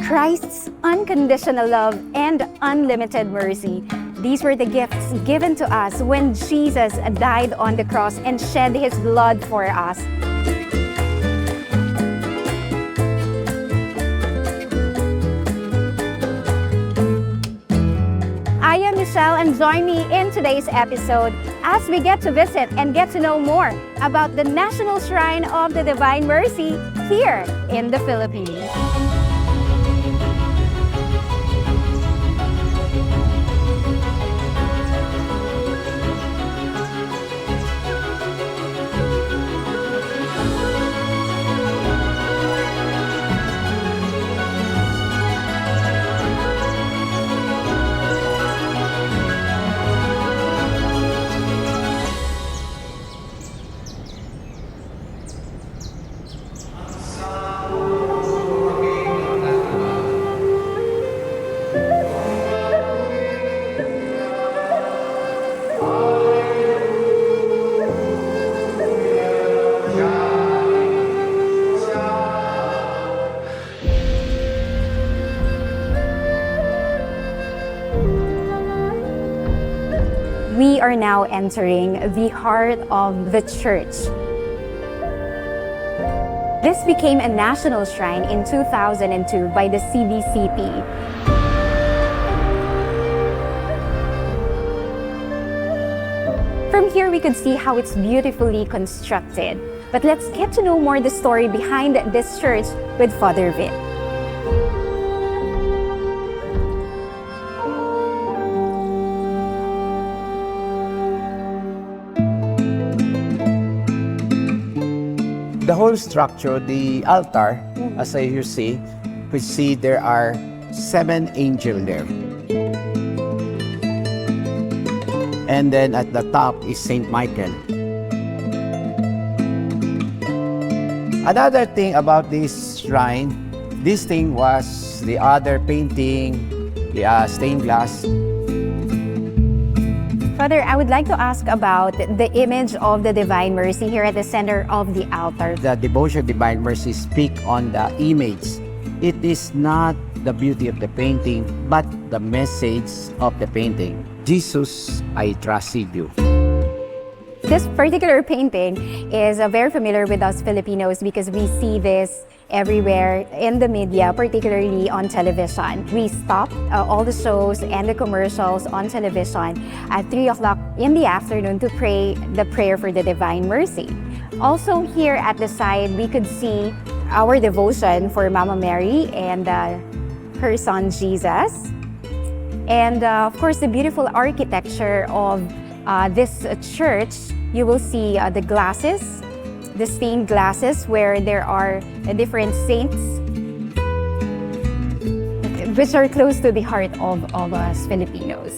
Christ's unconditional love and unlimited mercy. These were the gifts given to us when Jesus died on the cross and shed His blood for us. I am Michelle, and join me in today's episode as we get to visit and get to know more about the National Shrine of the Divine Mercy here in the Philippines. We are now entering the heart of the church. This became a national shrine in 2002 by the CDCP. From here, we could see how it's beautifully constructed. But let's get to know more the story behind this church with Father Vin. The whole structure, the altar, as you see, we see there are 7 angels there. And then at the top is Saint Michael. Another thing about this shrine, this thing was the other painting, the stained glass. Father, I would like to ask about the image of the Divine Mercy here at the center of the altar. The devotion of Divine Mercy speak on the image. It is not the beauty of the painting, but the message of the painting. Jesus, I trust you. This particular painting is very familiar with us Filipinos because we see this everywhere in the media, particularly on television. We stopped all the shows and the commercials on television at 3 o'clock in the afternoon to pray the prayer for the Divine Mercy. Also here at the side, we could see our devotion for Mama Mary and her son Jesus. And of course, the beautiful architecture of this church. You will see the glasses, the stained glasses where there are different saints which are close to the heart of us Filipinos.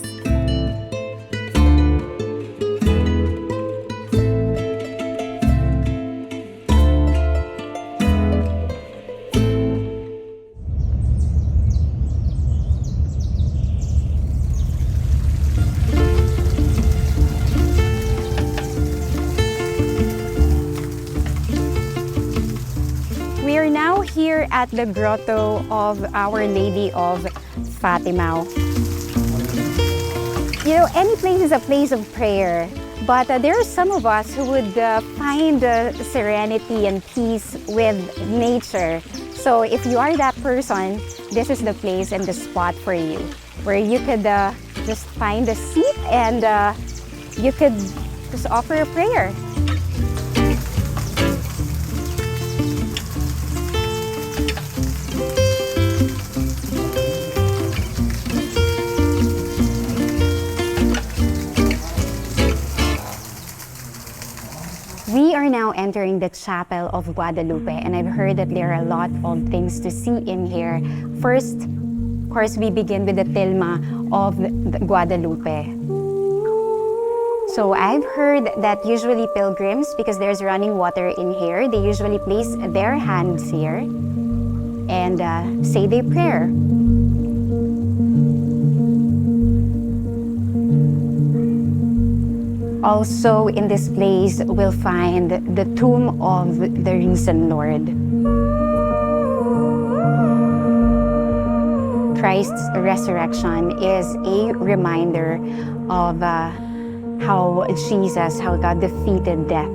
We are now here at the grotto of Our Lady of Fatima. You know, any place is a place of prayer, but there are some of us who would find serenity and peace with nature. So if you are that person, this is the place and the spot for you, where you could just find a seat and you could just offer a prayer. We are now entering the Chapel of Guadalupe, and I've heard that there are a lot of things to see in here. First, of course, we begin with the tilma of the Guadalupe. So I've heard that usually pilgrims, because there's running water in here, they usually place their hands here and say their prayer. Also in this place, we'll find the tomb of the risen Lord. Christ's resurrection is a reminder of how God defeated death.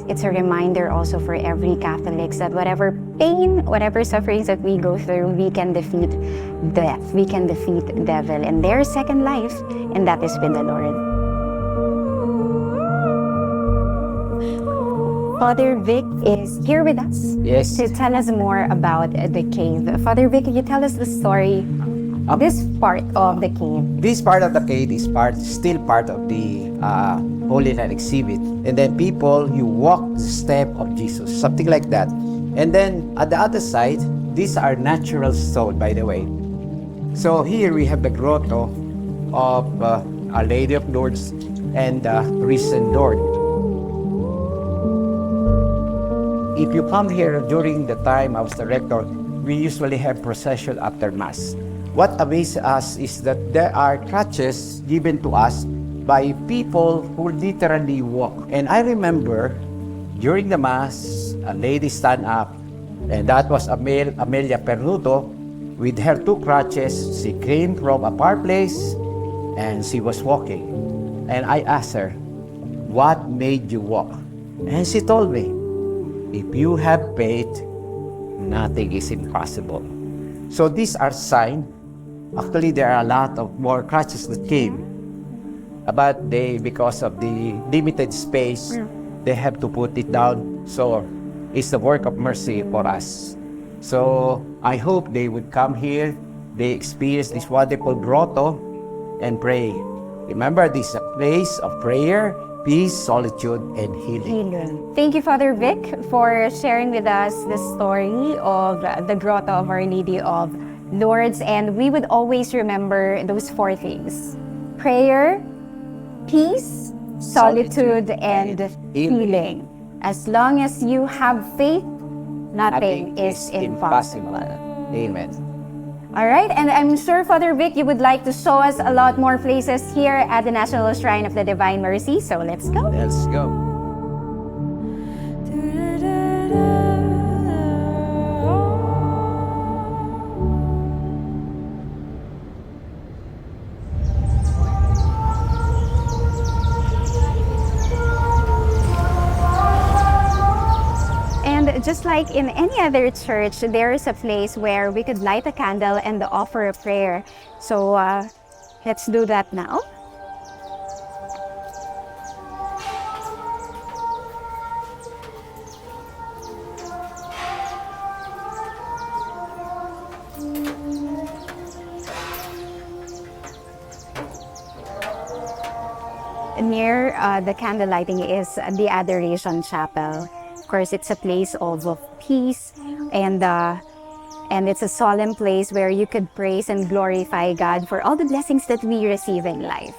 It's a reminder also for every Catholic that whatever pain, whatever sufferings that we go through, we can defeat death, we can defeat the devil, and there's second life, and that is with the Lord. Father Vic is here with us to tell us more about the cave. Father Vic, can you tell us the story of this part of the cave? This part of the cave is still part of the Holy Land exhibit. And then people, you walk the step of Jesus, something like that. And then at the other side, these are natural stone, by the way. So here we have the grotto of Our Lady of Lourdes and the risen Lord. If you come here during the time I was the rector, we usually have procession after Mass. What amazes us is that there are crutches given to us by people who literally walk. And I remember during the Mass, a lady stand up, and that was Amelia Pernuto with her two crutches. She came from a far place and she was walking. And I asked her, "What made you walk?" And she told me, "If you have faith, nothing is impossible." So these are signs. Actually, there are a lot of more crutches that came, but because of the limited space, they have to put it down. So it's the work of mercy for us. So I hope they would come here, they experience this wonderful grotto and pray. Remember, this is a place of prayer, peace, solitude, and healing. Thank you, Father Vic, for sharing with us the story of the grotto of Our Lady of Lourdes. And we would always remember those four things: prayer, peace, solitude, and healing. As long as you have faith, nothing is impossible. Amen. All right, and I'm sure, Father Vic, you would like to show us a lot more places here at the National Shrine of the Divine Mercy, so let's go. Let's go. Just like in any other church, there is a place where we could light a candle and offer a prayer. So let's do that now. Near the candle lighting is the Adoration Chapel. Of course, it's a place of peace, and it's a solemn place where you could praise and glorify God for all the blessings that we receive in life.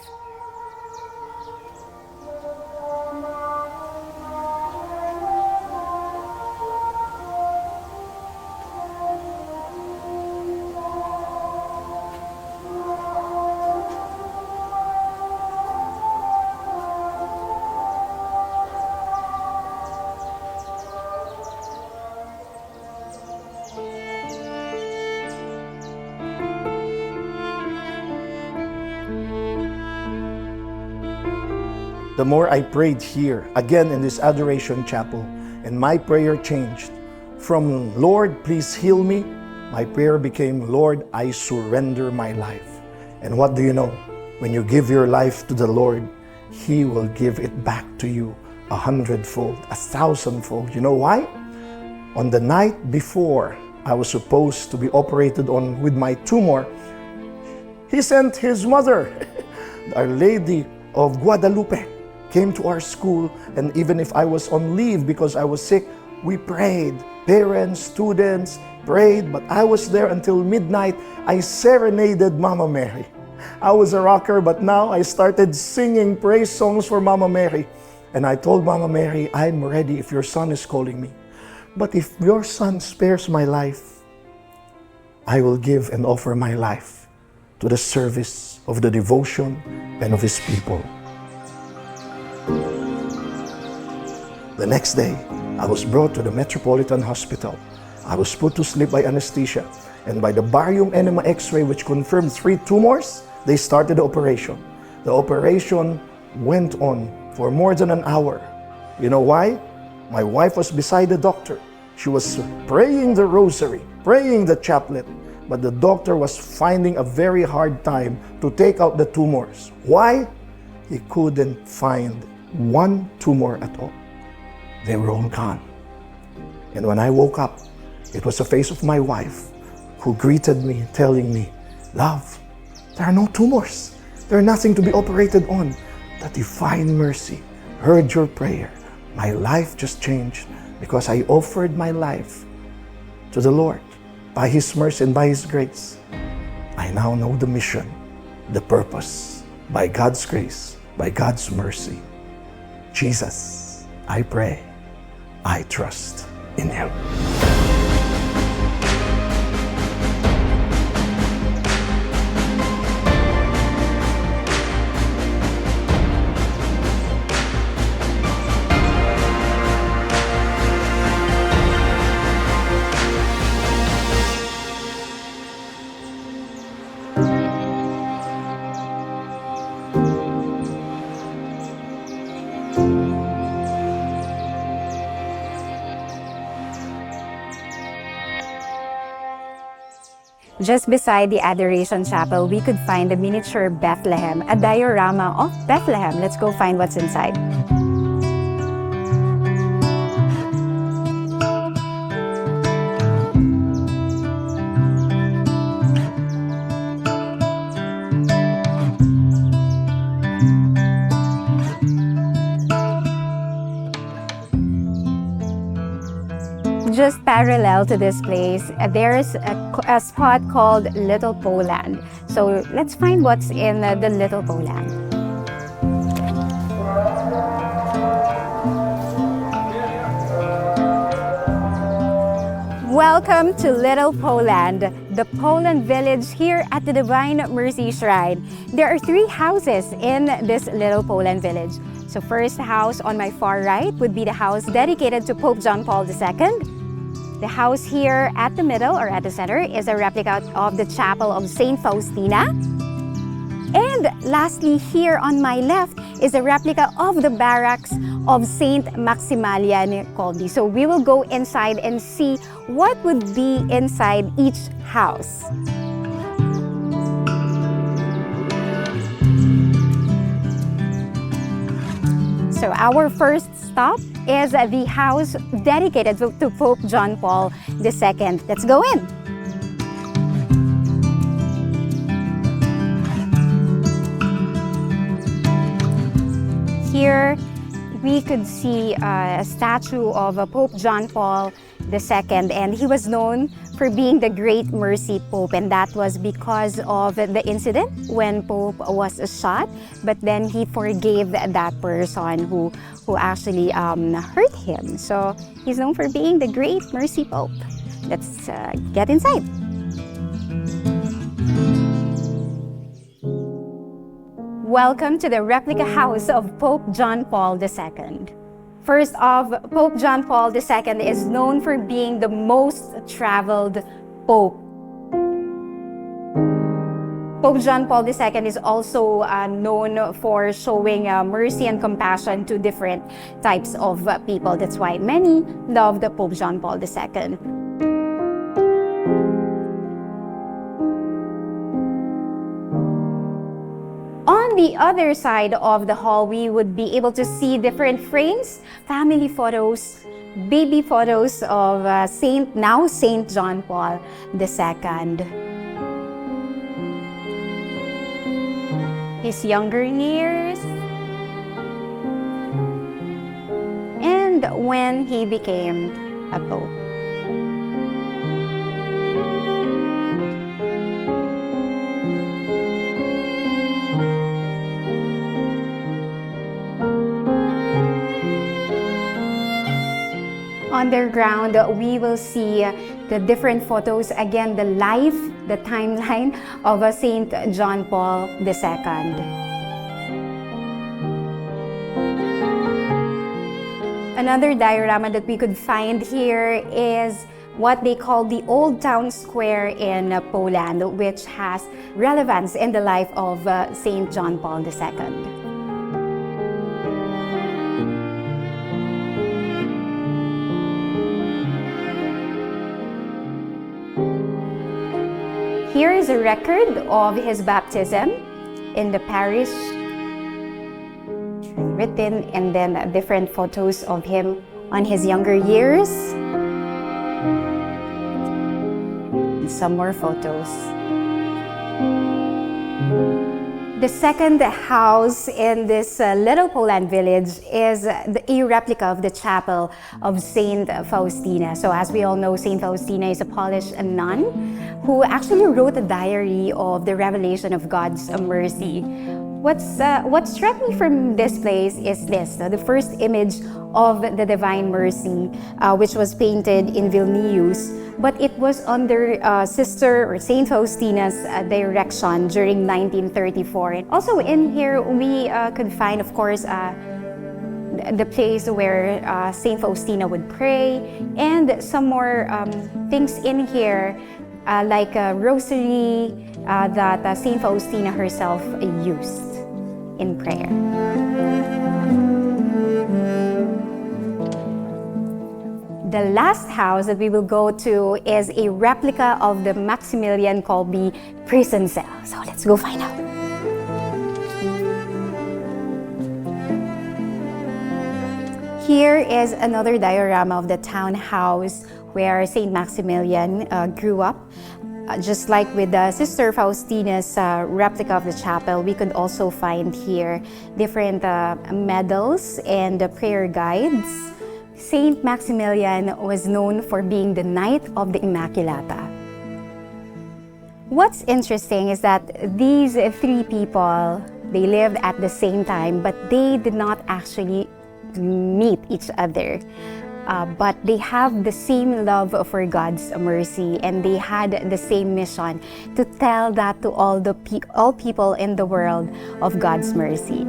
The more I prayed here, again in this Adoration Chapel, and my prayer changed. From "Lord, please heal me," my prayer became, "Lord, I surrender my life." And what do you know? When you give your life to the Lord, He will give it back to you 100-fold, 1,000-fold. You know why? On the night before I was supposed to be operated on with my tumor, He sent His mother, Our Lady of Guadalupe, came to our school, and even if I was on leave because I was sick, we prayed. Parents, students prayed, but I was there until midnight. I serenaded Mama Mary. I was a rocker, but now I started singing praise songs for Mama Mary. And I told Mama Mary, "I'm ready if your son is calling me. But if your son spares my life, I will give and offer my life to the service of the devotion and of His people." The next day, I was brought to the Metropolitan Hospital. I was put to sleep by anesthesia. And by the barium enema x-ray, which confirmed 3 tumors, they started the operation. The operation went on for more than an hour. You know why? My wife was beside the doctor. She was praying the rosary, praying the chaplet, but the doctor was finding a very hard time to take out the tumors. Why? He couldn't find one tumor at all. They were all gone. And when I woke up, it was the face of my wife who greeted me, telling me, "Love, there are no tumors. There's nothing to be operated on. The divine mercy heard your prayer. My life just changed because I offered my life to the Lord by His mercy and by His grace. I now know the mission, the purpose, by God's grace, by God's mercy. Jesus, I pray, I trust in You." Just beside the Adoration Chapel, we could find a miniature Bethlehem, a diorama of Bethlehem. Let's go find what's inside. Just parallel to this place, there's a spot called Little Poland. So let's find what's in the Little Poland. Welcome to Little Poland, the Poland village here at the Divine Mercy Shrine. There are 3 houses in this Little Poland village. So first house on my far right would be the house dedicated to Pope John Paul II. The house here at the middle or at the center is a replica of the chapel of Saint Faustina. And lastly, here on my left is a replica of the barracks of Saint Maximilian Kolbe. So we will go inside and see what would be inside each house. So our first stop is the house dedicated to Pope John Paul II. Let's go in. Here we could see a statue of Pope John Paul II, and he was known for being the Great Mercy Pope, and that was because of the incident when Pope was shot, but then he forgave that person who actually hurt him. So he's known for being the Great Mercy Pope. Let's get inside. Welcome to the replica house of Pope John Paul II. First off, Pope John Paul II is known for being the most traveled Pope. Pope John Paul II is also known for showing mercy and compassion to different types of people. That's why many love the Pope John Paul II. On the other side of the hall, we would be able to see different frames, family photos, baby photos of now Saint John Paul II. His younger years, and when he became a pope. Underground, we will see the different photos, again, the life, the timeline of Saint John Paul II. Another diorama that we could find here is what they call the Old Town Square in Poland, which has relevance in the life of Saint John Paul II. Here is a record of his baptism in the parish, written, and then different photos of him on his younger years. And some more photos. The second house in this little Poland village is a replica of the chapel of Saint Faustina. So as we all know, Saint Faustina is a Polish nun who actually wrote a diary of the revelation of God's mercy. What struck me from this place is this, the first image of the Divine Mercy, which was painted in Vilnius, but it was under Sister or Saint Faustina's direction during 1934. And also in here, we could find, of course, the place where Saint Faustina would pray, and some more things in here, like a rosary that Saint Faustina herself used in prayer. The last house that we will go to is a replica of the Maximilian Kolbe prison cell. So let's go find out. Here is another diorama of the townhouse where Saint Maximilian grew up. Just like with Sister Faustina's replica of the chapel, we could also find here different medals and prayer guides. Saint Maximilian was known for being the Knight of the Immaculata. What's interesting is that these three people, they lived at the same time, but they did not actually meet each other. But they have the same love for God's mercy, and they had the same mission to tell that to all people in the world of God's mercy.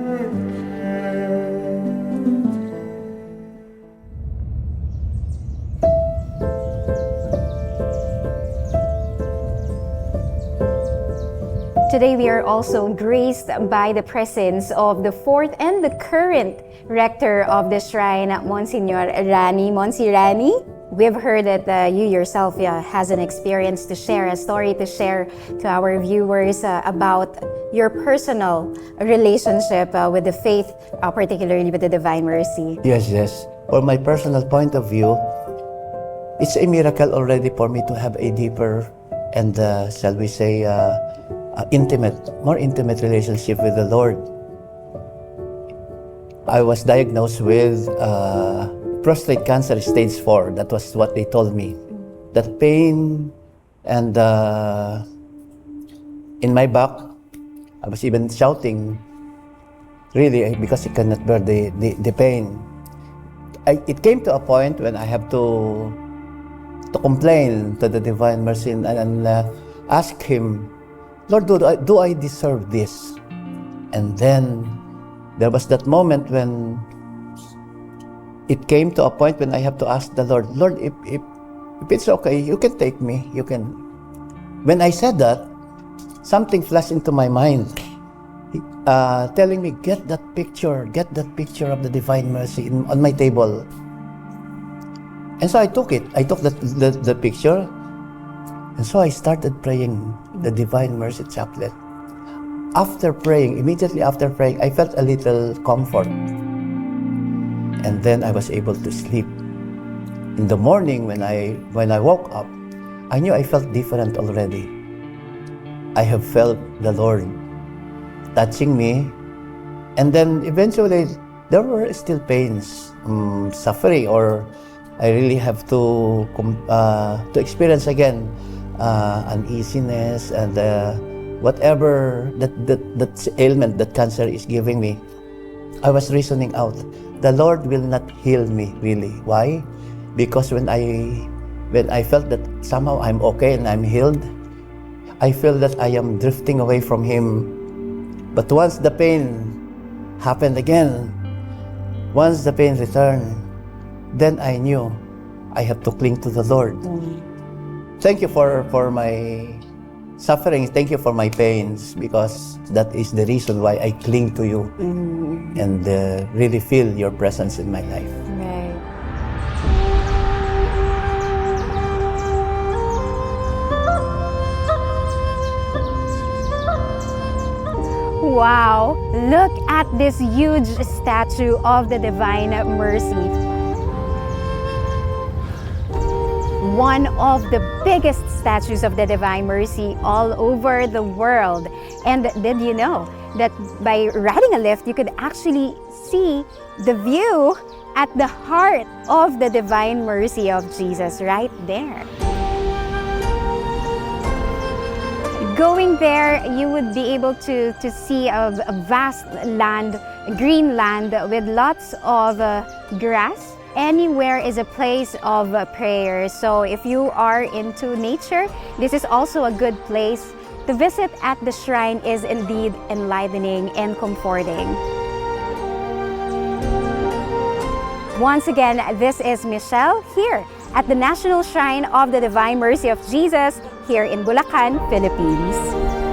Today we are also graced by the presence of the fourth and the current rector of the shrine, Monsignor Rani. Monsi Rani, we've heard that you yourself has an experience to share, a story to share to our viewers about your personal relationship with the faith, particularly with the Divine Mercy. Yes. For my personal point of view, it's a miracle already for me to have a deeper and, shall we say, more intimate relationship with the Lord. I was diagnosed with prostate cancer stage 4. That was what they told me. That pain and in my back, I was even shouting, really, because I cannot bear the pain. It came to a point when I have to complain to the Divine Mercy and ask Him, Lord, do I deserve this? And then there was that moment when it came to a point when I have to ask the Lord, if it's okay, you can take me, you can. When I said that, something flashed into my mind, telling me, get that picture of the Divine Mercy on my table. And so I took it. I took the picture. And so I started praying the Divine Mercy Chaplet. Immediately after praying, I felt a little comfort. And then I was able to sleep. In the morning when I woke up, I knew I felt different already. I have felt the Lord touching me. And then eventually, there were still pains, suffering, or I really have to experience again uneasiness and whatever that ailment that cancer is giving me. I was reasoning out, the Lord will not heal me really. Why? Because when I felt that somehow I'm okay and I'm healed, I feel that I am drifting away from Him. But once the pain happened again, once the pain returned, then I knew I have to cling to the Lord. Thank you for my suffering. Thank you for my pains, because that is the reason why I cling to you and really feel your presence in my life. Right. Wow, look at this huge statue of the Divine Mercy. One of the biggest statues of the Divine Mercy all over the world. And did you know that by riding a lift, you could actually see the view at the heart of the Divine Mercy of Jesus right there. Going there, you would be able to see a vast land, green land with lots of grass. Anywhere is a place of prayer. So if you are into nature, this is also a good place to visit. At the shrine is indeed enlivening and comforting. Once again, this is Michelle here at the National Shrine of the Divine Mercy of Jesus here in Bulacan, Philippines.